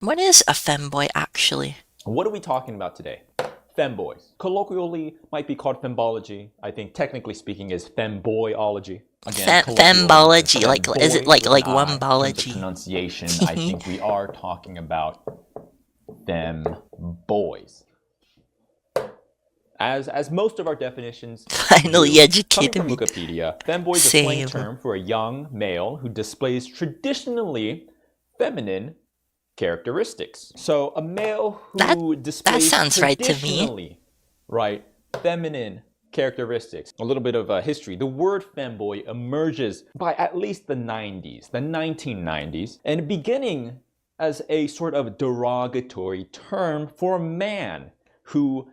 What is a femboy actually? What are we talking about today? Femboys. Colloquially might be called fembology. I think technically speaking is femboyology. Again, colloquially it's Fembology, like is it femboy like with an one I. In terms of bology? pronunciation, I think we are talking about femboys. As most of our definitions Finally do, coming educated from me. Wikipedia, femboy is a slang Same. term for a young male who displays traditionally feminine characteristics. So a male who displays sounds right to me. traditionally, right, feminine characteristics. A little bit of history. The word femboy emerges by at least the 90s, the 1990s, and beginning as a sort of derogatory term for a man who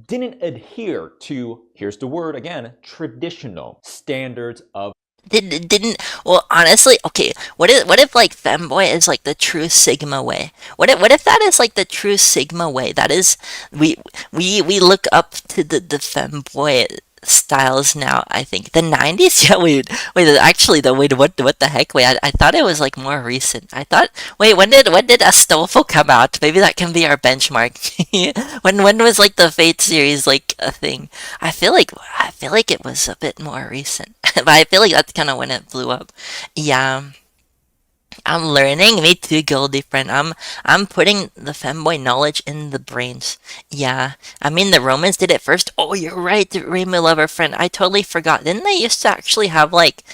didn't adhere to, here's the word again, traditional standards of Didn't well honestly, okay, what if like femboy is like the true sigma way? What if that is like the true sigma way? That is we look up to the femboy styles now, I think. The 90s? Yeah, wait, actually though, wait, what the heck? Wait, I thought it was like more recent. I thought, wait, when did Astolfo come out? Maybe that can be our benchmark. When was like the Fate series like a thing? I feel like it was a bit more recent. But I feel like that's kind of when it blew up. Yeah, I'm learning. Me too, Goldie friend. I'm putting the femboy knowledge in the brains. Yeah. I mean the Romans did it first. Oh, you're right, Rainbow Lover friend. I totally forgot. Didn't they used to actually have like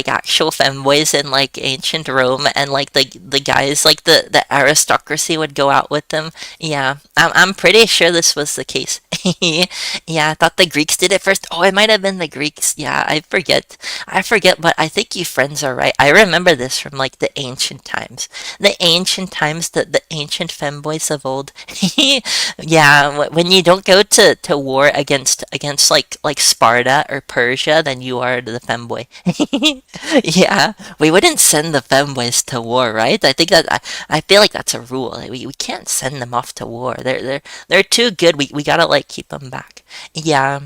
actual femboys in like ancient Rome, and like the guys like the aristocracy would go out with them? Yeah. I'm pretty sure this was the case. Yeah, I thought the Greeks did it first. Oh, it might have been the Greeks. Yeah, I forget. But I think you friends are right. I remember this from like the ancient times. The ancient femboys of old. Yeah, when you don't go to war against like Sparta or Persia, then you are the femboy. Yeah, we wouldn't send the femboys to war, right? I feel like that's a rule. Like, we can't send them off to war. They're too good. We gotta like keep them back. Yeah.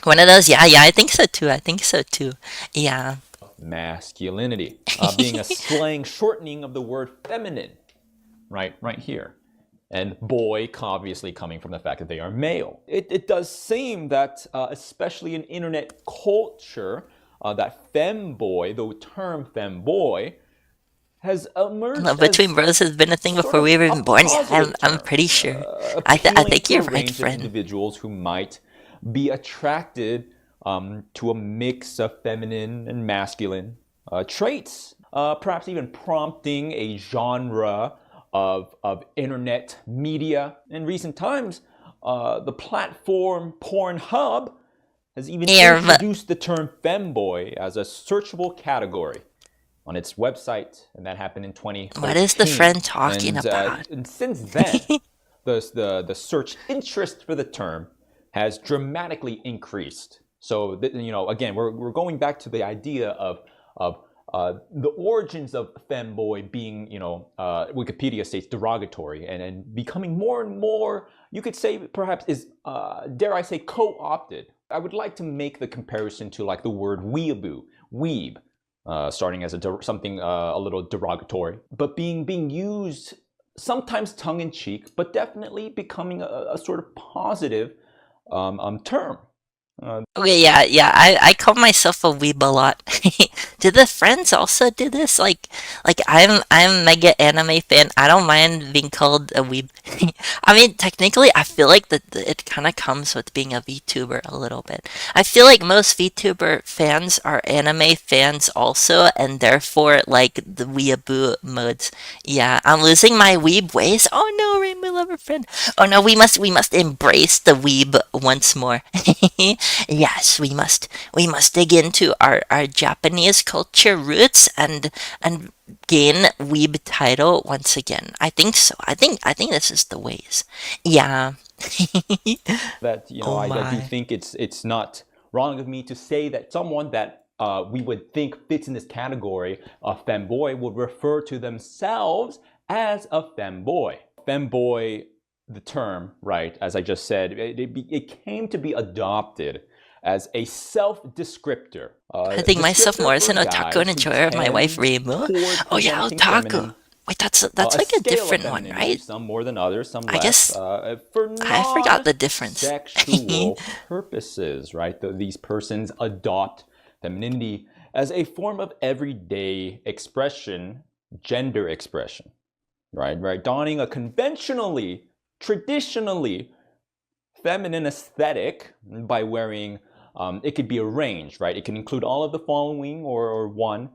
One of those, yeah, I think so too. I think so too. Yeah. masculinity, being a slang shortening of the word feminine, right here. And boy, obviously coming from the fact that they are male. It does seem that, especially in internet culture, that femboy, the term femboy, has emerged Love between as bros has been a thing sort before of we were a even born. Yeah, positive I'm term, pretty sure. I appealing think to you're a right, range of friend. individuals who might be attracted to a mix of feminine and masculine traits, perhaps even prompting a genre of internet media. In recent times, the platform Pornhub has even Erv. introduced the term femboy as a searchable category on its website, and that happened in 2013. What is the friend talking about? And since then, the search interest for the term has dramatically increased. So again, we're going back to the idea of the origins of femboy being, Wikipedia states derogatory, and becoming more and more, you could say perhaps is, dare I say, co-opted. I would like to make the comparison to like the word weeaboo, weeb, starting as something a little derogatory, but being used sometimes tongue-in-cheek, but definitely becoming a sort of positive term. Okay, yeah. I call myself a weeb a lot. Do the friends also do this? Like I'm mega anime fan. I don't mind being called a weeb. I mean, technically, I feel like it kind of comes with being a VTuber a little bit. I feel like most VTuber fans are anime fans also, and therefore like the weeaboo modes. Yeah, I'm losing my weeb ways. Oh no, Rainbow Lover friend. Oh no, we must embrace the weeb once more. Yes, we must dig into our Japanese culture roots and gain weeb title once again. I think so. I think this is the ways. Yeah. That Oh I do my. think it's not wrong of me to say that someone that we would think fits in this category of femboy would refer to themselves as a femboy. Femboy, the term, right, as I just said, it came to be adopted as a self-descriptor. I think myself Descriptor more as for an otaku guys and who enjoyer of my wife tend Reimu. toward Oh yeah, presenting otaku. feminine Wait, that's A like a scale of different one, femininity, right? some more than others, some I less, guess for I forgot the difference. non-sexual purposes, right? These persons adopt femininity as a form of everyday expression, gender expression, right? Donning a conventionally, traditionally feminine aesthetic by wearing, it could be a range, right? It can include all of the following or one,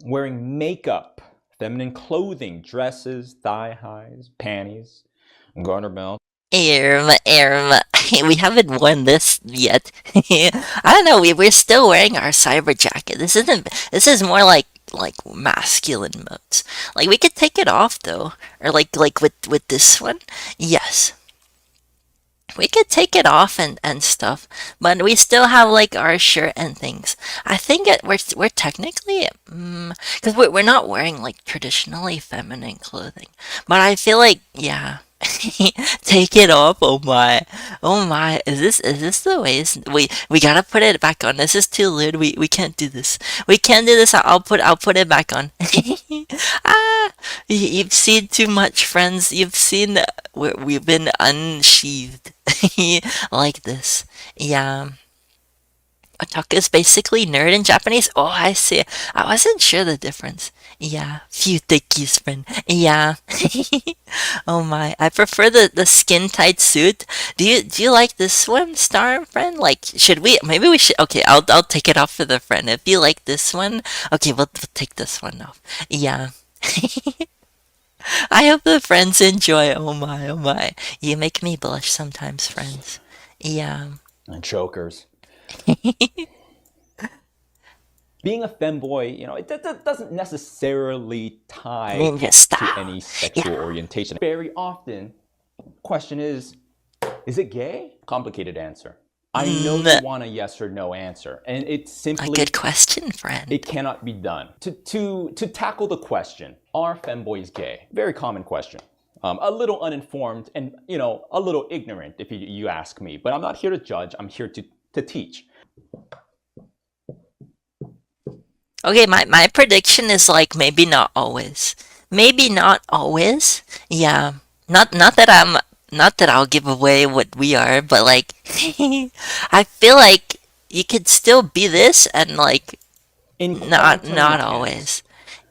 wearing makeup, feminine clothing, dresses, thigh highs, panties, garter belt. We haven't worn this yet. I don't know. We're still wearing our cyber jacket. This isn't. This is more like masculine modes. Like we could take it off though, or like with this one. Yes, we could take it off and stuff, but we still have like our shirt and things. I think we're technically because we're not wearing like traditionally feminine clothing, but I feel like yeah. Take it off. Oh my. Is this the way? We gotta put it back on. This is too lewd. We can't do this. We can't do this. I'll put it back on. Ah, you've seen too much, friends. You've seen we've been unsheathed like this. Yeah. Otaku is basically nerd in Japanese. Oh, I see. I wasn't sure the difference. Yeah, few thickies, friend. Yeah. Oh my, I prefer the skin tight suit. Do you like this one, Star friend? Like, should we? Maybe we should. Okay, I'll take it off for the friend. If you like this one, okay, we'll take this one off. Yeah. I hope the friends enjoy. Oh my, oh my. You make me blush sometimes, friends. Yeah. And chokers. Being a femboy, it doesn't necessarily tie Ninja to style. any sexual orientation. Very often, question is it gay? Complicated answer. I know you want a yes or no answer, and it's A simply good question, friend. it cannot be done. To tackle the question, are femboys gay? Very common question. A little uninformed and a little ignorant, if you ask me. But I'm not here to judge. I'm here to teach. Okay, my prediction is like maybe not always. Maybe not always. Yeah. Not that I'll give away what we are, but like I feel like you could still be this and like In not quantum not mechanics, always.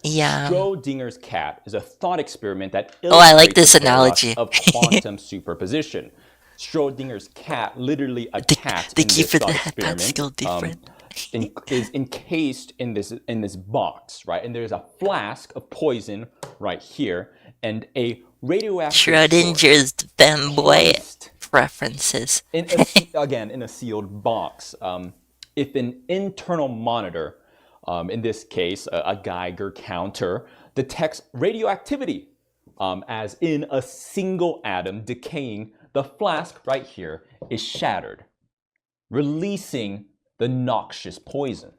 Yeah. Schrodinger's cat is a thought experiment that Oh, I like illustrates this the paradox analogy. of quantum superposition. Schrodinger's cat, literally a cat in Thank you this for thought that. That's still experiment, different. is encased in this box, right? And there's a flask of poison right here, and a radioactive source Schrodinger's femboy placed preferences. again in a sealed box. If an internal monitor, in this case a Geiger counter, detects radioactivity, as in a single atom decaying, the flask right here is shattered, releasing the noxious poison,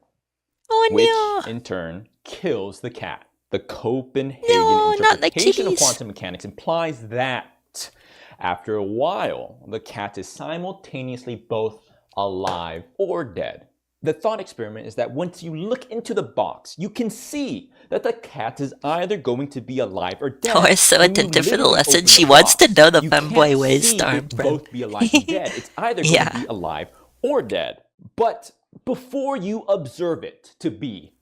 Oh which no. in turn kills the cat. The Copenhagen No, not the interpretation of kitties. quantum mechanics implies that after a while, the cat is simultaneously both alive or dead. The thought experiment is that once you look into the box, you can see that the cat is either going to be alive or dead. Oh, we're so When you attentive for the literally lesson. open She the wants to box, know the you femboy can't ways, see Star it friend. both be alive and dead. It's either going to Yeah. be alive or dead. But before you observe it to be,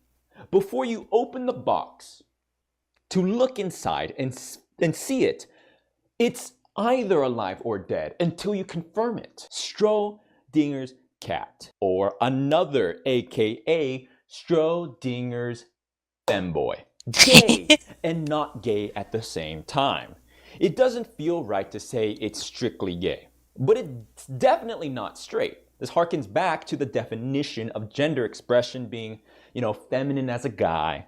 before you open the box to look inside and see it, it's either alive or dead until you confirm it. Schrodinger's cat, or another aka Schrodinger's femboy. Gay and not gay at the same time. It doesn't feel right to say it's strictly gay, but it's definitely not straight. This harkens back to the definition of gender expression being, feminine as a guy.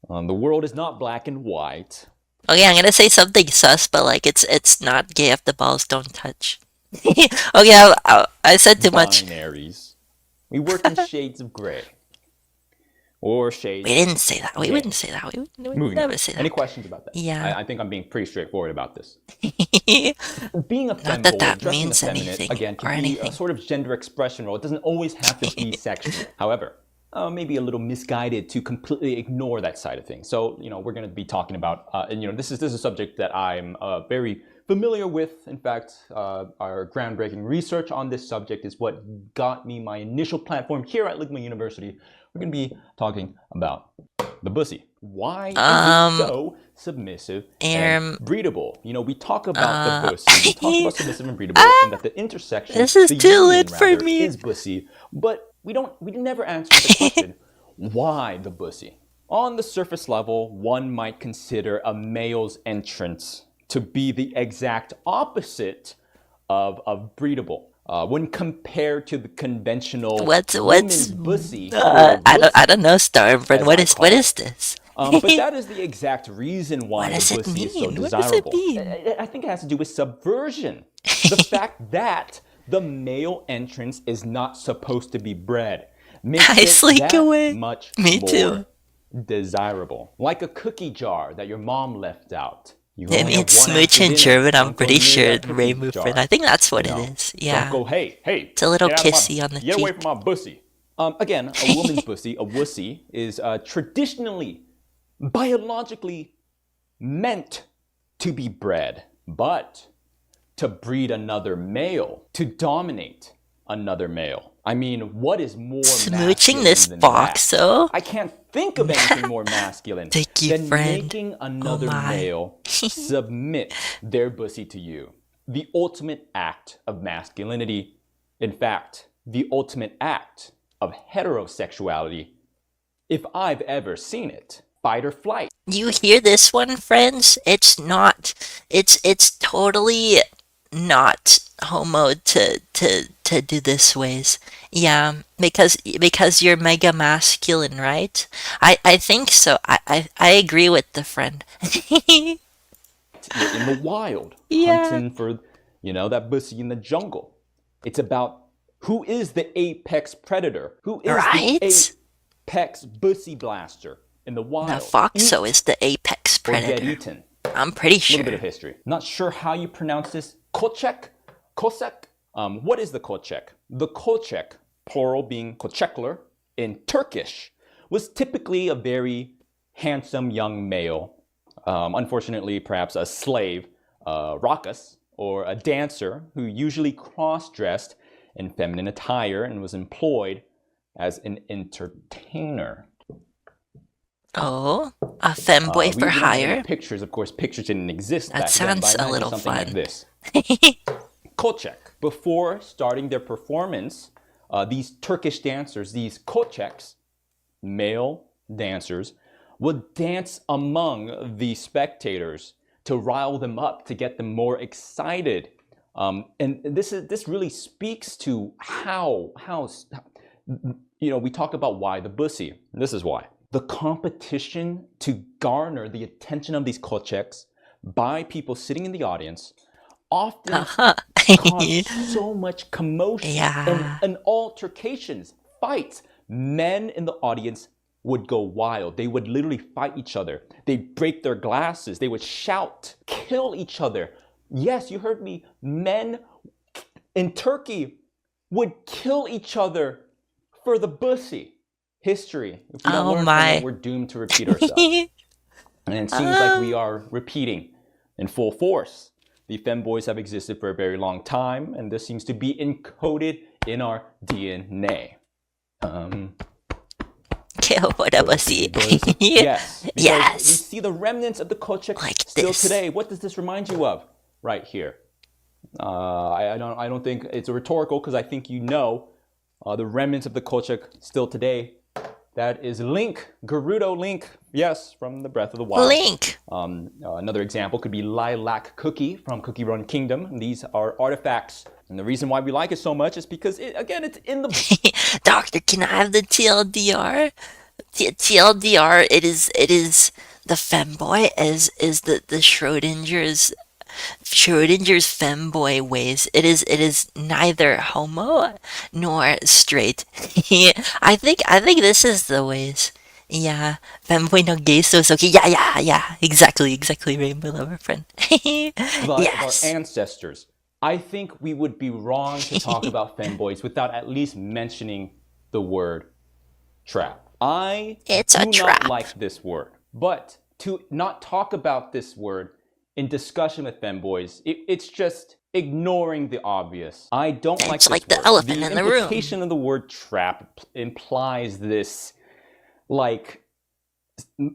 The world is not black and white. Okay, I'm gonna say something sus, but like it's not gay if the balls don't touch. Okay, I said too much. Binaries. We work in shades of gray. Or shades. We didn't say that. We gay. wouldn't say that. We would Moving never on. say Any that. questions about that? Yeah. I think I'm being pretty straightforward about this. Being a Not femboy, that that dressing means effeminate, anything again, or can be a anything. sort of gender expression role. It doesn't always have to be sexual. However, maybe a little misguided to completely ignore that side of things. So, we're going to be talking about, and this is a subject that I'm very familiar with. In fact, our groundbreaking research on this subject is what got me my initial platform here at Ligma University. We're going to be talking about the bussy. Why is it so submissive and breedable? We talk about the bussy, we talk about submissive and breedable, and that the intersection, this is the too union, lit for rather, me. is bussy, but we never answer the question, why the bussy? On the surface level, one might consider a male's entrance to be the exact opposite of breedable. When compared to the conventional woman's bussy, I don't know, Starbrand. What is this? But that is the exact reason why the bussy is so desirable. What does it mean? I think it has to do with subversion. The fact that the male entrance is not supposed to be bred makes it that much more desirable. Like a cookie jar that your mom left out. It means smooch in German, I'm pretty sure, Rainbow Friend. I think that's what it is. Yeah. Don't go, hey. It's a little kissy on the cheek. Get away from my bussy. Again, a woman's bussy, a wussy, is traditionally, biologically meant to be bred, but to breed another male, to dominate another male. I mean, what is more smooching this fox, though? I can't think of anything more masculine than making another male submit their bussy to you. The ultimate act of masculinity, in fact, the ultimate act of heterosexuality, if I've ever seen it. Fight or flight. You hear this one, friends? It's totally not homo to do this ways. Yeah, because you're mega masculine, right? I think so. I agree with the friend. You're in the wild, hunting for, that bussy in the jungle. It's about who is the apex predator, who is the apex bussy blaster in the wild. The foxo is the apex predator. Or get eaten. I'm pretty sure. A little bit of history. Not sure how you pronounce this. Kochek? Kosek? What is the kochek? The kochek, plural being kochekler, in Turkish, was typically a very handsome young male. Unfortunately, perhaps a slave, rakas, or a dancer who usually cross-dressed in feminine attire and was employed as an entertainer. Oh, a femboy for hire? Pictures, of course, pictures didn't exist back then. That sounds a little fun. Like this. Kochek. Before starting their performance, these Turkish dancers, these kocheks, male dancers, would dance among the spectators to rile them up, to get them more excited. And this really speaks to how we talk about why the bussy. This is why. The competition to garner the attention of these kocheks by people sitting in the audience often caused so much commotion and altercations, fights. Men in the audience would go wild. They would literally fight each other. They'd break their glasses. They would shout, kill each other. Yes, you heard me. Men in Turkey would kill each other for the bussy. History. If we don't learn from it, we're doomed to repeat ourselves. And it seems like we are repeating in full force. The femboys have existed for a very long time, and this seems to be encoded in our DNA. What a bussy. Yes. Yes. We see the remnants of the kochek like still today. What does this remind you of? Right here. I don't think it's a rhetorical, because I think the remnants of the kochek still today. That is Link, Gerudo Link, yes, from the Breath of the Wild. Link! Another example could be Lilac Cookie from Cookie Run Kingdom. These are artifacts. And the reason why we like it so much is because, it's in the... Doctor, can I have the TLDR? TLDR, it is the femboy is the Schrodinger's femboy ways. It is neither homo nor straight. I think this is the ways. Yeah, femboy no gay so okay. Yeah. Exactly, Rainbow Lover Friend. Yes. Our ancestors. I think we would be wrong to talk about femboys without at least mentioning the word trap. I It's a do not trap. like this word, but to not talk about this word in discussion with femboys, it's just ignoring the obvious. I don't like It's this like the word. elephant The in the room. implication of the word trap implies this, like,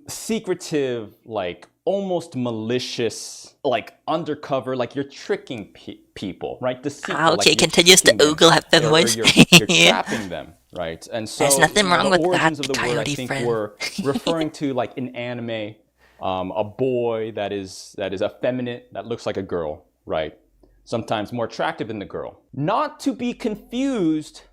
secretive, like almost malicious, like undercover, like you're tricking people, right? Ah, Deceitful, like okay, you're continues to tricking them, ogle at or femboys. you're trapping them, right? And There's so, nothing the wrong with origins of that, the word, I coyote think, friend. were referring to, like, in anime, a boy that is effeminate, that looks like a girl, right? Sometimes more attractive than the girl. Not to be confused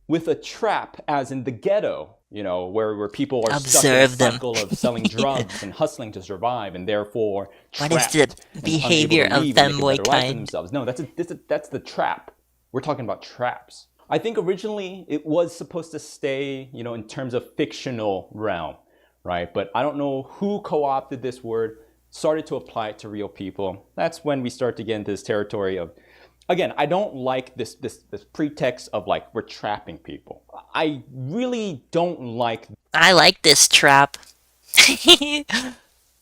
with a trap, as in the ghetto, where people are stuck in a Observe them. cycle of selling drugs and hustling to survive, and therefore What is the trapped and unable to behavior of leave and make a better femboy life for kind? themselves. No, that's the trap. We're talking about traps. I think originally it was supposed to stay, in terms of fictional realm, right? But I don't know who co-opted this word, started to apply it to real people. That's when we start to get into this territory of, again, I don't like this pretext of, like, we're trapping people. I really don't like I like this trap.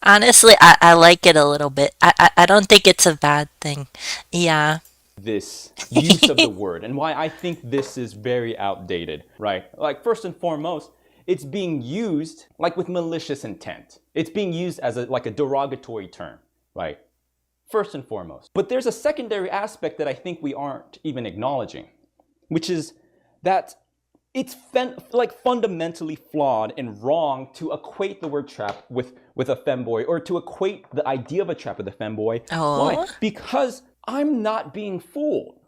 Honestly, I like it a little bit. I don't think it's a bad thing. Yeah. this use of the word, and why I think this is very outdated, right? Like, first and foremost, it's being used, like, with malicious intent. It's being used as like a derogatory term, right? First and foremost. But there's a secondary aspect that I think we aren't even acknowledging, which is that it's like fundamentally flawed and wrong to equate the word trap with a femboy, or to equate the idea of a trap with a femboy. Why? Oh. Because I'm not being fooled.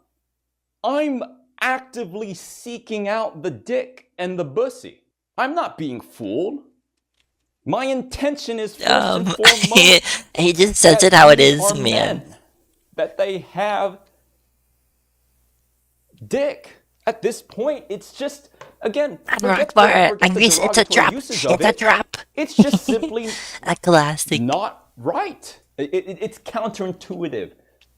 I'm actively seeking out the dick and the pussy. I'm not being fooled. My intention is, first and foremost, He just says it that how it these is, are man. men, that they have dick. At this point, it's just, again, forget Rockbar forget the agrees it's a derogatory trap. usage of It's a it. trap. It's just simply A classic. not right. It's counterintuitive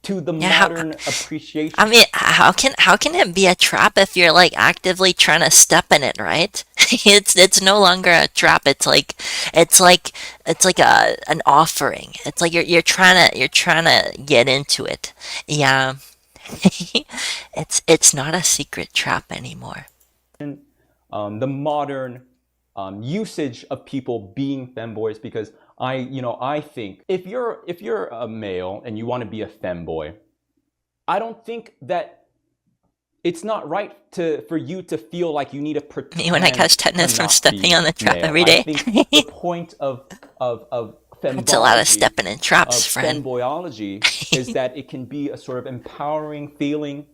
to the Yeah, modern appreciation. I mean, how can it be a trap if you're like actively trying to step in it, right? It's no longer a trap. It's like a an offering. It's like you're trying to get into it. Yeah. It's not a secret trap anymore. The modern usage of people being femboys, because I think if you're a male and you want to be a femboy, I don't think that it's not right for you to feel like you need to Me when I pretend catch to tetanus from not stepping be on the trap male. every I day. think the point of It's a lot of fembology, stepping in traps, of friend. femboyology, is that it can be a sort of empowering feeling.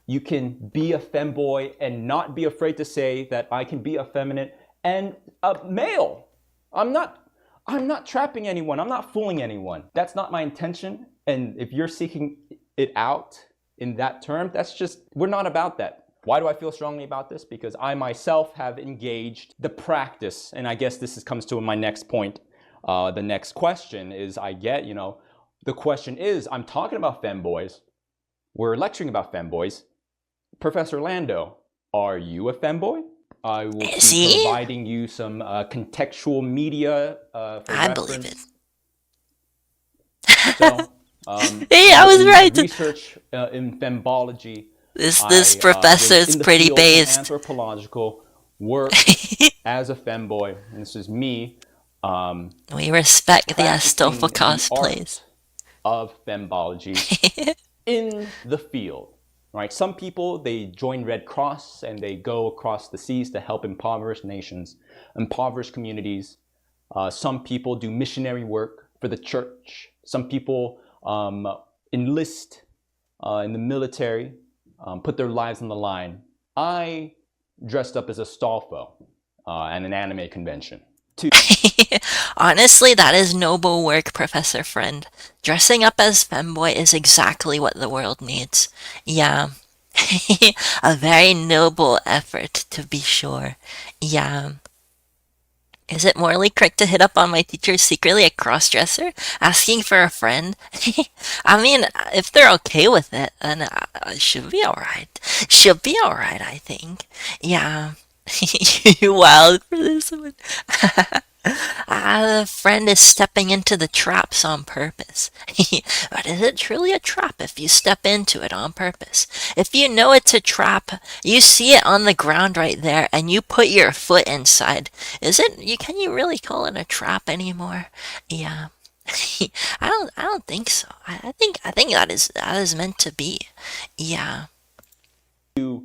You can be a femboy and not be afraid to say that I can be effeminate and a male. I'm not trapping anyone. I'm not fooling anyone. That's not my intention. And if you're seeking it out in that term, we're not about that. Why do I feel strongly about this? Because I myself have engaged the practice, and I guess comes to my next point. The next question is, the question is, I'm talking about femboys. We're lecturing about femboys. Professor Lando, are you a femboy? I will be See? providing you some contextual media for I believe it. reference. So, Hey, I was in right. research in fembology, This I professor was is in the pretty field of based. anthropological work as a femboy, and this is me We respect the practicing Astolfo the cosplays. art of fembology in the field. Right? Some people, they join Red Cross and they go across the seas to help impoverished nations, impoverished communities. Some people do missionary work for the church. Some people enlist in the military, put their lives on the line. I dressed up as Astolfo at an anime convention. Honestly, that is noble work, Professor Friend. Dressing up as Femboy is exactly what the world needs. Yeah. A very noble effort, to be sure. Yeah. Is it morally correct to hit up on my teacher secretly a cross-dresser, asking for a friend? I mean, if they're okay with it, then it should be alright. Should be alright, I think. Yeah. You wild for this one. The friend is stepping into the traps on purpose. But is it truly a trap if you step into it on purpose? If you know it's a trap, you see it on the ground right there, and you put your foot inside. Is it? Can you really call it a trap anymore? Yeah. I don't think so. I think that is meant to be. Yeah. To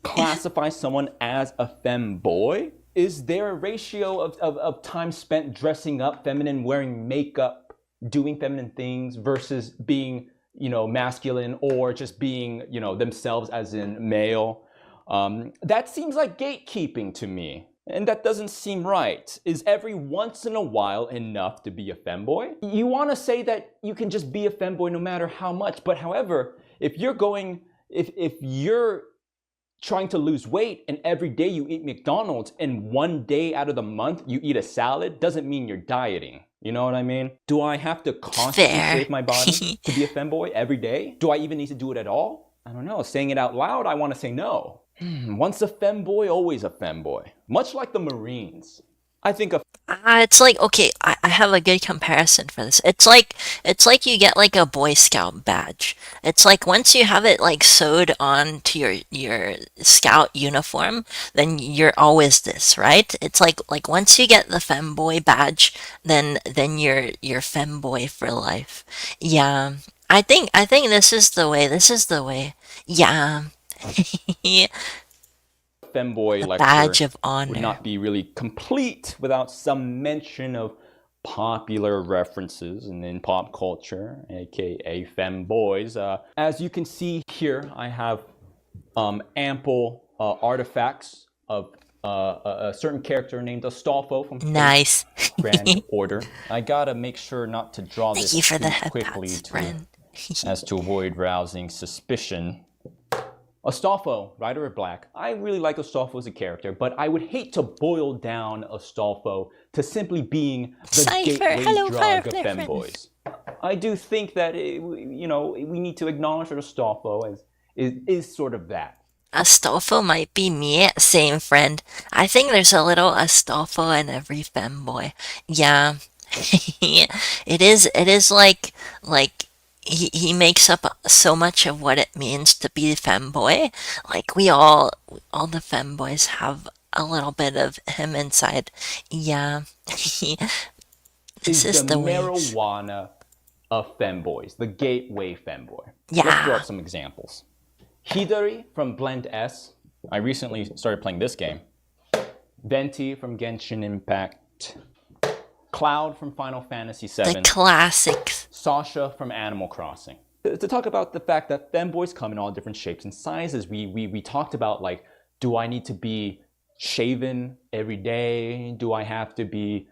classify someone as a femboy? Is there a ratio of time spent dressing up feminine, wearing makeup, doing feminine things versus being, masculine or just being, themselves as in male? That seems like gatekeeping to me. And that doesn't seem right. Is every once in a while enough to be a femboy? You want to say that you can just be a femboy no matter how much, but however, if you're trying to lose weight and every day you eat McDonald's and one day out of the month you eat a salad, doesn't mean you're dieting. You know what I mean? Do I have to constantly Fair. shave my body to be a femboy every day? Do I even need to do it at all? I don't know. Saying it out loud, I want to say no. Once a femboy, always a femboy. Much like the Marines. I think a It's like, okay, I have a good comparison for this. It's like you get like a Boy Scout badge. It's like once you have it like sewed on to your Scout uniform, then you're always this, right? It's like once you get the femboy badge, then you're femboy for life. Yeah. I think this is the way. This is the way. Yeah. femboy The lecture badge of would honor. not be really complete without some mention of popular references and in pop culture, aka femboys. As you can see here, I have ample artifacts of a certain character named Astolfo from Fate Nice. Grand Order. I gotta make sure not to draw Thank this you for too the head quickly pats, friend. as to avoid rousing suspicion. Astolfo, Rider of Black. I really like Astolfo as a character, but I would hate to boil down Astolfo to simply being the Cipher, gateway hello, drug of Firefly friend. femboys. I do think that we need to acknowledge that Astolfo is sort of that. Astolfo might be me, same friend. I think there's a little Astolfo in every femboy. Yeah. It is like he makes up so much of what it means to be a femboy. Like all the femboys have a little bit of him inside. Yeah. This Is is the the ways. marijuana of femboys, the gateway femboy. Let's throw Yeah. out some examples. Hidari from Blend S. I recently started playing this game. Venti from Genshin Impact. Cloud from Final Fantasy The VII. classics. Sasha from Animal Crossing. To talk about the fact that femboys come in all different shapes and sizes, we talked about, like, do I need to be shaven every day? Do I have to be,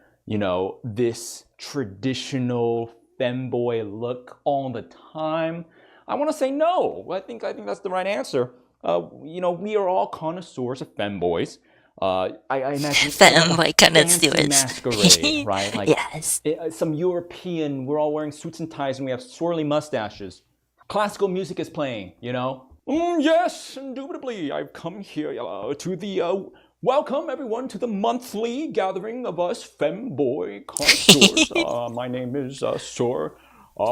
this traditional femboy look all the time? I want to say no. I think that's the right answer. We are all connoisseurs of femboys. I imagine Femboy kind of fancy stewards. masquerade, right? Like Yes. some European, we're all wearing suits and ties and we have swirly mustaches. Classical music is playing, yes, indubitably, I've come here to the, welcome everyone to the monthly gathering of us femboy connoisseurs. My name is Sir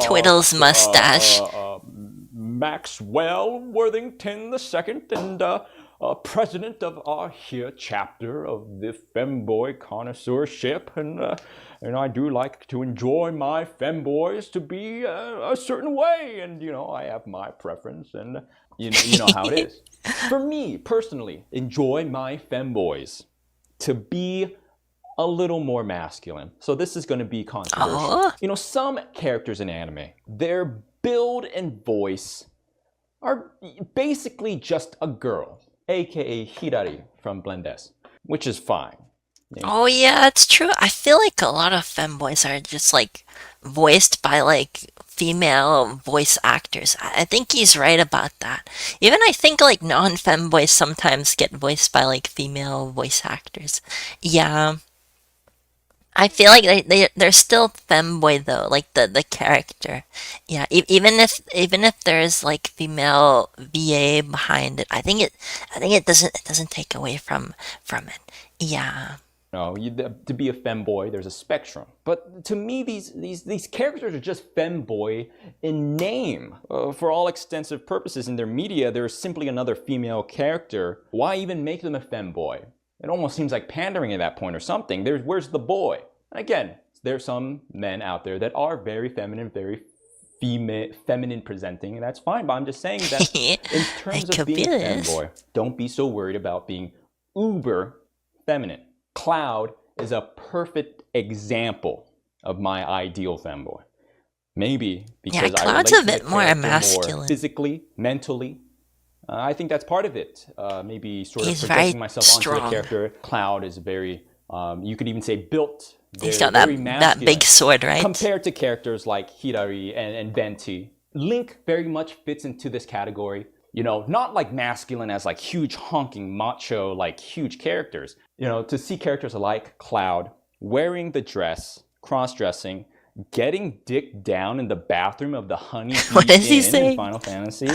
Twiddle's mustache. Maxwell Worthington II, and president of our here chapter of the femboy connoisseurship, and I do like to enjoy my femboys to be a certain way, and I have my preference, and you know how it is. For me personally, enjoy my femboys to be a little more masculine. So this is going to be controversial. Oh. Some characters in anime, their build and voice are basically just a girl, aka Hirari from Blend S, which is fine. Oh yeah, it's true. I feel like a lot of femboys are just like voiced by like female voice actors. I think he's right about that. Even I think like non-femboys sometimes get voiced by like female voice actors. Yeah. I feel like they're still femboy though, like the character. Yeah, even if there's like female VA behind it, I think it doesn't take away from it. Yeah. No, to be a femboy, there's a spectrum. But to me, these characters are just femboy in name. For all extensive purposes in their media, they're simply another female character. Why even make them a femboy? It almost seems like pandering at that point or something. Where's the boy? And again, there's some men out there that are very feminine, very feminine presenting, and that's fine. But I'm just saying that in terms of being a femboy, don't be so worried about being uber feminine. Cloud is a perfect example of my ideal femboy. Maybe because Cloud's I a bit more masculine, more physically, mentally. I think that's part of it. Maybe sort of He's projecting myself strong. onto a character. Cloud is very, you could even say built. He's got that big sword, right? Compared to characters like Hirari and Venti. Link very much fits into this category. You know, not like masculine as like huge honking macho, like huge characters. You know, to see characters like Cloud wearing the dress, cross-dressing, getting dick down in the bathroom of the Honey What does he say in Final Fantasy.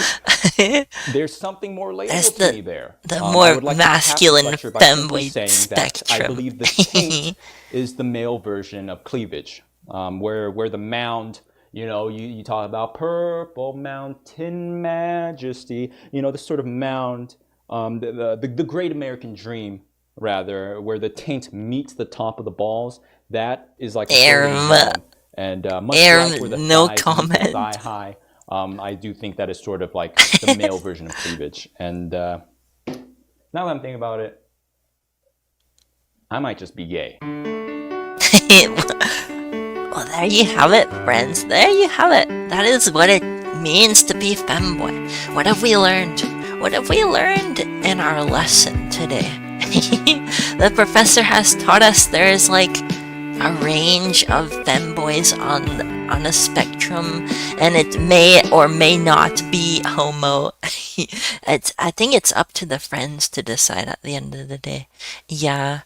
There's something more labeled to me there. The more masculine femboy spectrum. I believe the taint is the male version of cleavage, where the mound. You know, you talk about purple mountain majesty. You know, this sort of mound, the great American dream, rather, where the taint meets the top of the balls. That is like and much like where the no thighs comment. meet the thigh high. I do think that is sort of like the male version of cleavage. And now that I'm thinking about it, I might just be gay. Well, there you have it, friends. There you have it. That is what it means to be femboy. What have we learned? What have we learned in our lesson today? The professor has taught us there is like a range of femboys on a spectrum, and it may or may not be homo. I think it's up to the friends to decide at the end of the day. Yeah.